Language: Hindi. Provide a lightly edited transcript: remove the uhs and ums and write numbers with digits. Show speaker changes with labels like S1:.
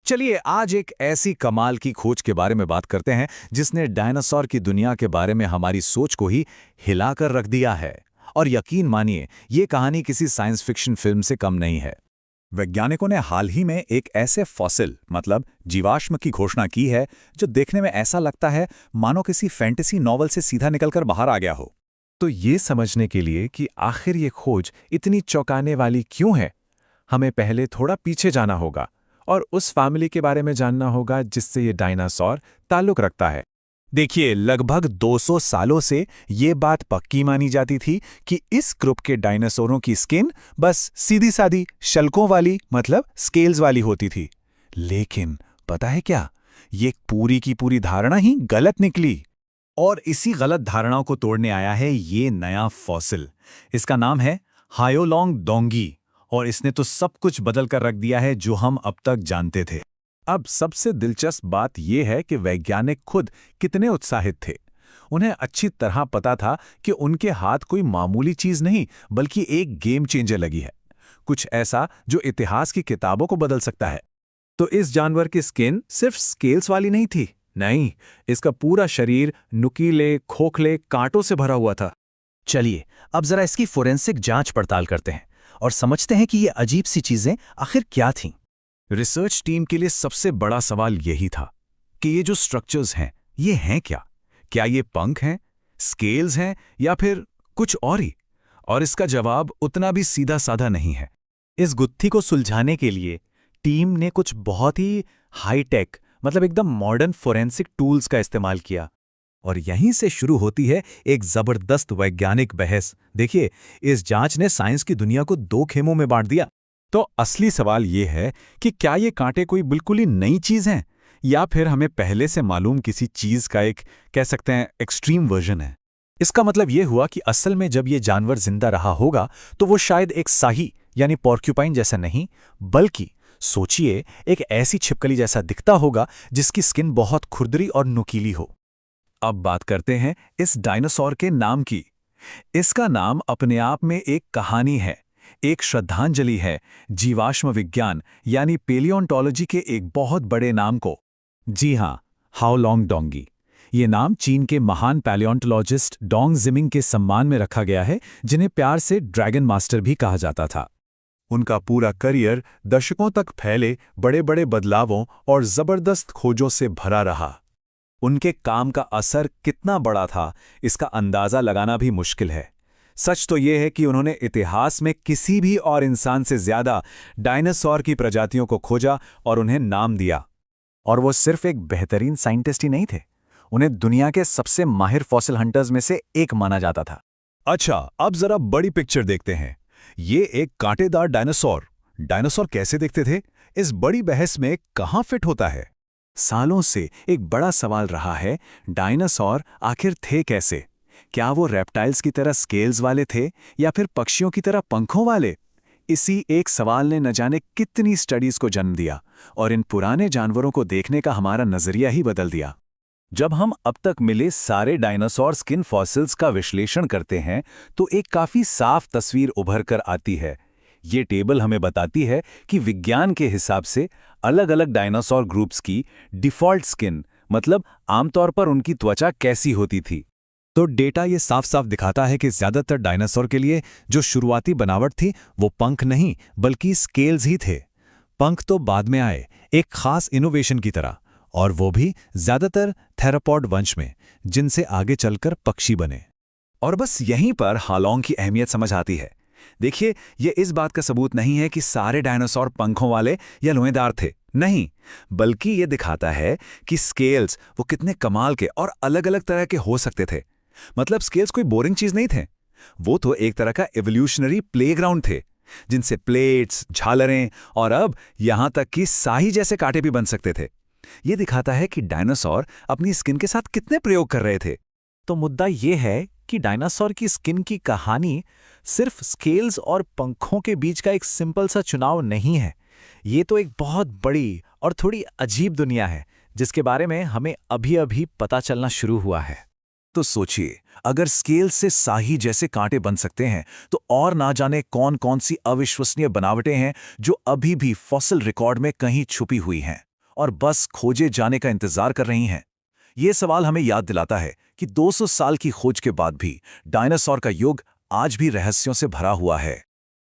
S1: चलिए आज एक ऐसी कमाल की खोज के बारे में बात करते हैं जिसने डायनासोर की दुनिया के बारे में हमारी सोच को ही हिलाकर रख दिया है। और यकीन मानिए, ये कहानी किसी साइंस फिक्शन फिल्म से कम नहीं है।
S2: वैज्ञानिकों ने हाल ही में एक ऐसे फॉसिल मतलब जीवाश्म की घोषणा की है जो देखने में ऐसा लगता है मानो किसी फैंटेसी नॉवल से सीधा निकलकर बाहर आ गया हो।
S3: तो ये समझने के लिए कि आखिर ये खोज इतनी चौंकाने वाली क्यों है, हमें पहले थोड़ा पीछे जाना होगा और उस फैमिली के बारे में जानना होगा जिससे ये डायनासोर ताल्लुक रखता है।
S2: देखिए, लगभग 200 सालों से ये बात पक्की मानी जाती थी कि इस ग्रुप के डायनासोरों की स्किन बस सीधी सादी शल्कों वाली मतलब स्केल्स वाली होती थी। लेकिन पता है क्या, ये पूरी की पूरी धारणा ही गलत निकली। और इसी गलत धारणाओं को तोड़ने आया है ये नया फॉसिल। इसका नाम है हायोलोंग डोंगी और इसने तो सब कुछ बदल कर रख दिया है जो हम अब तक जानते थे।
S3: अब सबसे दिलचस्प बात यह है कि वैज्ञानिक खुद कितने उत्साहित थे। उन्हें अच्छी तरह पता था कि उनके हाथ कोई मामूली चीज नहीं बल्कि एक गेम चेंजर लगी है, कुछ ऐसा जो इतिहास की किताबों को बदल सकता है।
S1: तो इस जानवर की स्किन सिर्फ स्केल्स वाली नहीं थी, नहीं, इसका पूरा शरीर नुकीले खोखले कांटों से भरा हुआ था।
S4: चलिए अब जरा इसकी फोरेंसिक जांच पड़ताल करते हैं और समझते हैं कि ये अजीब सी चीजें आखिर क्या थीं।
S2: रिसर्च टीम के लिए सबसे बड़ा सवाल यही था कि ये जो स्ट्रक्चर्स हैं ये हैं क्या? क्या ये पंख हैं, स्केल्स हैं या फिर कुछ और ही? और इसका जवाब उतना भी सीधा साधा नहीं है।
S4: इस गुत्थी को सुलझाने के लिए टीम ने कुछ बहुत ही हाईटेक मतलब एकदम मॉडर्न फोरेंसिक टूल्स का इस्तेमाल किया।
S2: और यहीं से शुरू होती है एक जबरदस्त वैज्ञानिक बहस। देखिए, इस जांच ने साइंस की दुनिया को दो खेमों में बांट दिया। तो असली सवाल ये है कि क्या ये कांटे कोई बिल्कुल ही नई चीज हैं या फिर हमें पहले से मालूम किसी चीज का एक कह सकते हैं एक्सट्रीम वर्जन है।
S4: इसका मतलब ये हुआ कि असल में जब ये जानवर जिंदा रहा होगा तो वो शायद एक साही यानी पॉर्क्यूपाइन जैसा नहीं, बल्कि सोचिए एक ऐसी छिपकली जैसा दिखता होगा जिसकी स्किन बहुत खुरदरी और नुकीली हो।
S2: अब बात करते हैं इस डायनासोर के नाम की। इसका नाम अपने आप में एक कहानी है, एक श्रद्धांजलि है जीवाश्म विज्ञान यानी पेलियोंटोलॉजी के एक बहुत बड़े नाम को। जी हां, हाओलोंग डोंगी। ये नाम चीन के महान पैलियोंटोलॉजिस्ट डोंग जिमिंग के सम्मान में रखा गया है, जिन्हें प्यार से ड्रैगन मास्टर भी कहा जाता था। उनका पूरा करियर दशकों तक फैले बड़े बड़े बदलावों और जबरदस्त खोजों से भरा रहा। उनके काम का असर कितना बड़ा था इसका अंदाजा लगाना भी मुश्किल है। सच तो यह है कि उन्होंने इतिहास में किसी भी और इंसान से ज्यादा डायनासोर की प्रजातियों को खोजा और उन्हें नाम दिया।
S4: और वो सिर्फ एक बेहतरीन साइंटिस्ट ही नहीं थे, उन्हें दुनिया के सबसे माहिर फॉसिल हंटर्स में से एक माना जाता था।
S2: अच्छा, अब जरा बड़ी पिक्चर देखते हैं। ये एक कांटेदार डायनासोर कैसे दिखते थे, इस बड़ी बहस में कहां फिट होता है? सालों से एक बड़ा सवाल रहा है, डायनासोर आखिर थे कैसे? क्या वो रेप्टाइल्स की तरह स्केल्स वाले थे या फिर पक्षियों की तरह पंखों वाले? इसी एक सवाल ने न जाने कितनी स्टडीज को जन्म दिया और इन पुराने जानवरों को देखने का हमारा नजरिया ही बदल दिया। जब हम अब तक मिले सारे डायनासोर स्किन फॉसिल्स का विश्लेषण करते हैं तो एक काफी साफ तस्वीर उभर कर आती है। ये टेबल हमें बताती है कि विज्ञान के हिसाब से अलग अलग डायनासोर ग्रुप्स की डिफॉल्ट स्किन मतलब आमतौर पर उनकी त्वचा कैसी होती थी। तो डेटा ये साफ साफ दिखाता है कि ज्यादातर डायनासोर के लिए जो शुरुआती बनावट थी वो पंख नहीं बल्कि स्केल्स ही थे। पंख तो बाद में आए एक खास इनोवेशन की तरह, और वो भी ज्यादातर थेरापॉड वंश में, जिनसे आगे चलकर पक्षी बने। और बस यहीं पर हालोंग की अहमियत समझ आती है। देखिए, ये इस बात का सबूत नहीं है कि सारे डायनासोर पंखों वाले या लोहेदार थे, नहीं, बल्कि ये दिखाता है कि स्केल्स वो कितने कमाल के और अलग अलग तरह के हो सकते थे। मतलब स्केल्स कोई बोरिंग चीज नहीं थे, वो तो एक तरह का एवोल्यूशनरी प्लेग्राउंड थे जिनसे प्लेट्स, झालरें और अब यहां तक कि साही जैसे कांटे भी बन सकते थे। ये दिखाता है कि डायनासोर अपनी स्किन के साथ कितने प्रयोग कर रहे थे।
S4: तो मुद्दा ये है कि डायनासोर की स्किन की कहानी सिर्फ स्केल्स और पंखों के बीच का एक सिंपल सा चुनाव नहीं है। ये तो एक बहुत बड़ी और थोड़ी अजीब दुनिया है जिसके बारे में हमें अभी अभी पता चलना शुरू हुआ है।
S2: तो सोचिए, अगर स्केल से साही जैसे कांटे बन सकते हैं तो और ना जाने कौन कौन सी अविश्वसनीय बनावटें हैं जो अभी भी फॉसिल रिकॉर्ड में कहीं छुपी हुई हैं।
S1: और बस खोजे जाने का इंतजार कर रही हैं? ये सवाल हमें याद दिलाता है कि 200 साल की खोज के बाद भी डायनासोर का युग आज भी रहस्यों से भरा हुआ है।